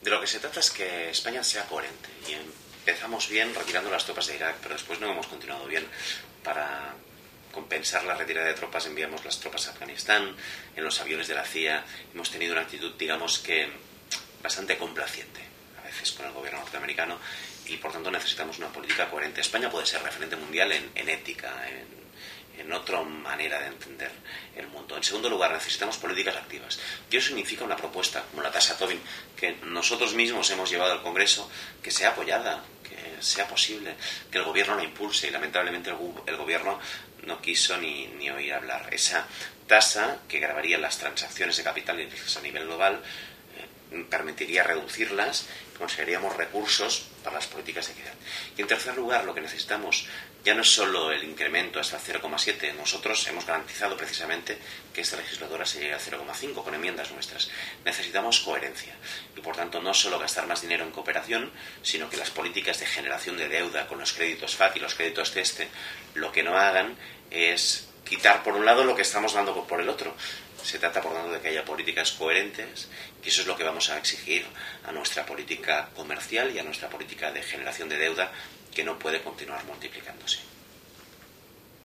De lo que se trata es que España sea coherente. Y empezamos bien retirando las tropas de Irak, pero después no hemos continuado bien. Para compensar la retirada de tropas enviamos las tropas a Afganistán, en los aviones de la CIA. Hemos tenido una actitud, digamos que, bastante complaciente a veces con el gobierno norteamericano, y por tanto necesitamos una política coherente. España puede ser referente mundial en ética, en otra manera de entender el mundo. En segundo lugar, necesitamos políticas activas. Y eso significa una propuesta, como la tasa Tobin, que nosotros mismos hemos llevado al Congreso, que sea apoyada, que sea posible, que el gobierno la impulse. Y lamentablemente el gobierno no quiso ni oír hablar. Esa tasa que gravaría las transacciones de capitales a nivel global permitiría reducirlas y conseguiríamos recursos para las políticas de equidad. Y en tercer lugar, lo que necesitamos ya no es solo el incremento hasta el 0,7. Nosotros hemos garantizado precisamente que esta legislatura se llegue al 0,5 con enmiendas nuestras. Necesitamos coherencia y por tanto no solo gastar más dinero en cooperación, sino que las políticas de generación de deuda con los créditos FAT y los créditos CESTE lo que no hagan es quitar por un lado lo que estamos dando por el otro. Se trata, por tanto, de que haya políticas coherentes, y eso es lo que vamos a exigir a nuestra política comercial y a nuestra política de generación de deuda, que no puede continuar multiplicándose.